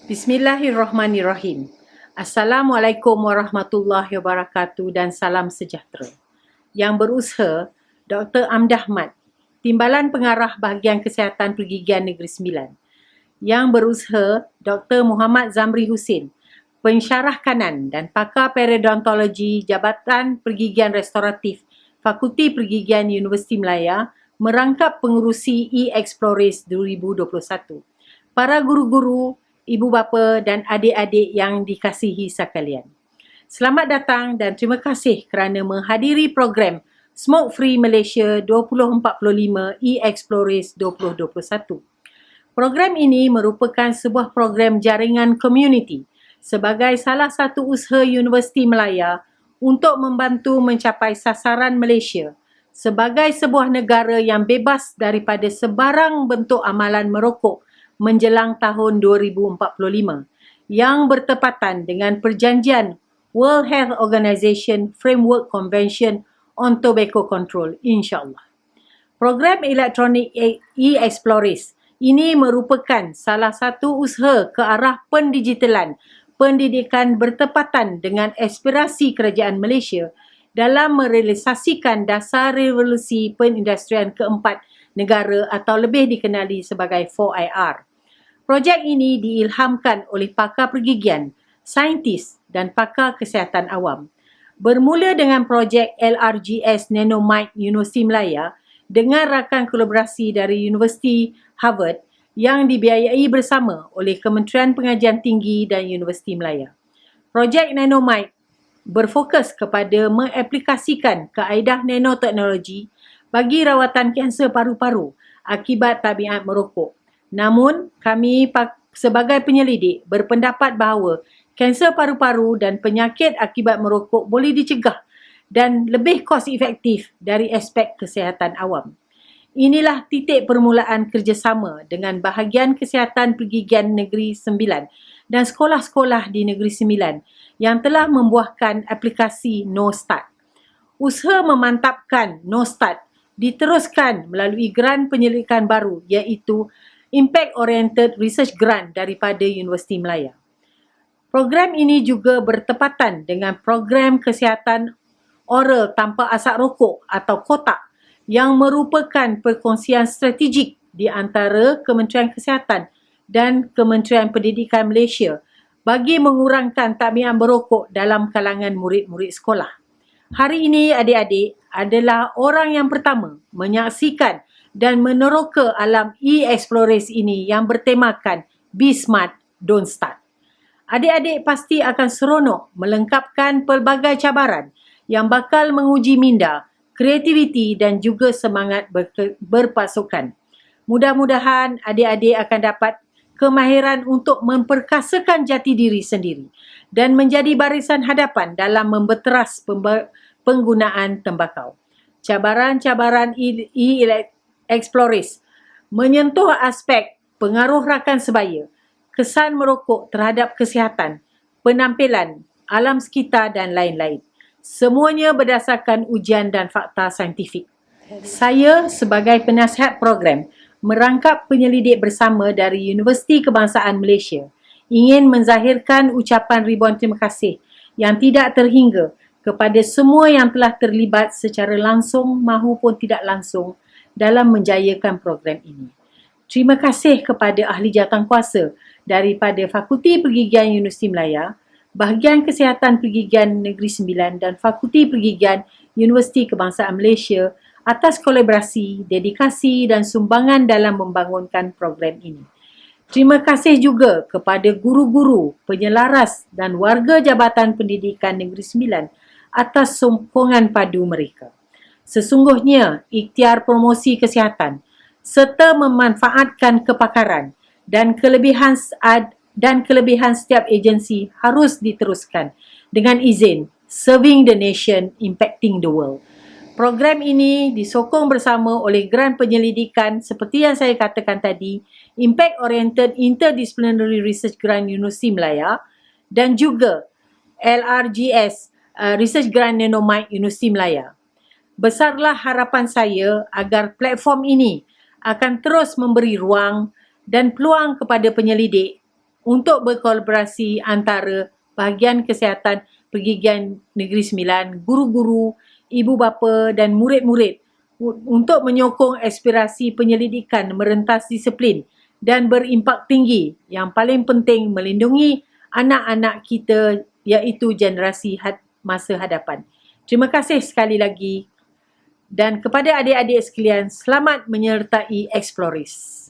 Bismillahirrahmanirrahim. Assalamualaikum warahmatullahi wabarakatuh dan salam sejahtera. Yang berusaha Dr. Amdah Mat, Timbalan Pengarah Bahagian Kesihatan Pergigian Negeri Sembilan. Yang berusaha Dr. Muhammad Zamri Husin, Pensyarah Kanan dan Pakar Periodontologi Jabatan Pergigian Restoratif Fakulti Pergigian Universiti Melaya, merangkap pengurusi e-Explores 2021. Para guru-guru, ibu bapa dan adik-adik yang dikasihi sekalian. Selamat datang dan terima kasih kerana menghadiri program Smoke Free Malaysia 2045 e-Explores 2021. Program ini merupakan sebuah program jaringan komuniti sebagai salah satu usaha Universiti Melaya untuk membantu mencapai sasaran Malaysia sebagai sebuah negara yang bebas daripada sebarang bentuk amalan merokok menjelang tahun 2045 yang bertepatan dengan perjanjian World Health Organization Framework Convention on Tobacco Control, insyaAllah. Program elektronik e-Explores ini merupakan salah satu usaha ke arah pendigitalan pendidikan bertepatan dengan aspirasi kerajaan Malaysia dalam merealisasikan dasar revolusi penindustrian keempat negara atau lebih dikenali sebagai 4IR. Projek ini diilhamkan oleh pakar pergigian, saintis dan pakar kesihatan awam. Bermula dengan projek LRGS Nanomite Universiti Melaya dengan rakan kolaborasi dari Universiti Harvard yang dibiayai bersama oleh Kementerian Pengajian Tinggi dan Universiti Melaya. Projek Nanomite berfokus kepada mengaplikasikan kaedah nanoteknologi bagi rawatan kanser paru-paru akibat tabiat merokok. Namun, kami sebagai penyelidik berpendapat bahawa kanser paru-paru dan penyakit akibat merokok boleh dicegah dan lebih kos efektif dari aspek kesihatan awam. Inilah titik permulaan kerjasama dengan Bahagian Kesihatan Pergigian Negeri Sembilan dan sekolah-sekolah di Negeri Sembilan yang telah membuahkan aplikasi NoStart. Usaha memantapkan NoStart diteruskan melalui geran penyelidikan baru iaitu Impact Oriented Research Grant daripada Universiti Melaya. Program ini juga bertepatan dengan program kesihatan oral tanpa asap rokok atau kotak yang merupakan perkongsian strategik di antara Kementerian Kesihatan dan Kementerian Pendidikan Malaysia bagi mengurangkan tabiat berokok dalam kalangan murid-murid sekolah. Hari ini adik-adik adalah orang yang pertama menyaksikan dan meneroka alam e-Explores ini yang bertemakan Be Smart, Don't Start. Adik-adik pasti akan seronok melengkapkan pelbagai cabaran yang bakal menguji minda, kreativiti dan juga semangat berpasukan. Mudah-mudahan adik-adik akan dapat kemahiran untuk memperkasakan jati diri sendiri dan menjadi barisan hadapan dalam membeteras penggunaan tembakau. Cabaran-cabaran e-Explores menyentuh aspek pengaruh rakan sebaya, kesan merokok terhadap kesihatan, penampilan, alam sekitar dan lain-lain. Semuanya berdasarkan ujian dan fakta saintifik. Saya sebagai penasihat program merangkap penyelidik bersama dari Universiti Kebangsaan Malaysia ingin menzahirkan ucapan ribuan terima kasih yang tidak terhingga kepada semua yang telah terlibat secara langsung maupun tidak langsung dalam menjayakan program ini. Terima kasih kepada ahli jawatankuasa daripada Fakulti Pergigian Universiti Melaya, Bahagian Kesihatan Pergigian Negeri Sembilan dan Fakulti Pergigian Universiti Kebangsaan Malaysia atas kolaborasi, dedikasi dan sumbangan dalam membangunkan program ini. Terima kasih juga kepada guru-guru, penyelaras dan warga Jabatan Pendidikan Negeri Sembilan atas sokongan padu mereka. Sesungguhnya, ikhtiar promosi kesihatan serta memanfaatkan kepakaran dan kelebihan setiap agensi harus diteruskan dengan izin Serving the Nation, Impacting the World. Program ini disokong bersama oleh geran penyelidikan seperti yang saya katakan tadi, Impact Oriented Interdisciplinary Research Grant Universiti Melaya dan juga LRGS Research Grant Nanomite Universiti Melaya. Besarlah harapan saya agar platform ini akan terus memberi ruang dan peluang kepada penyelidik untuk berkolaborasi antara bahagian kesihatan Pergigian Negeri Sembilan, guru-guru, ibu bapa dan murid-murid untuk menyokong aspirasi penyelidikan merentas disiplin dan berimpak tinggi. Yang paling penting melindungi anak-anak kita iaitu generasi masa hadapan. Terima kasih sekali lagi dan kepada adik-adik sekalian, selamat menyertai Exploris.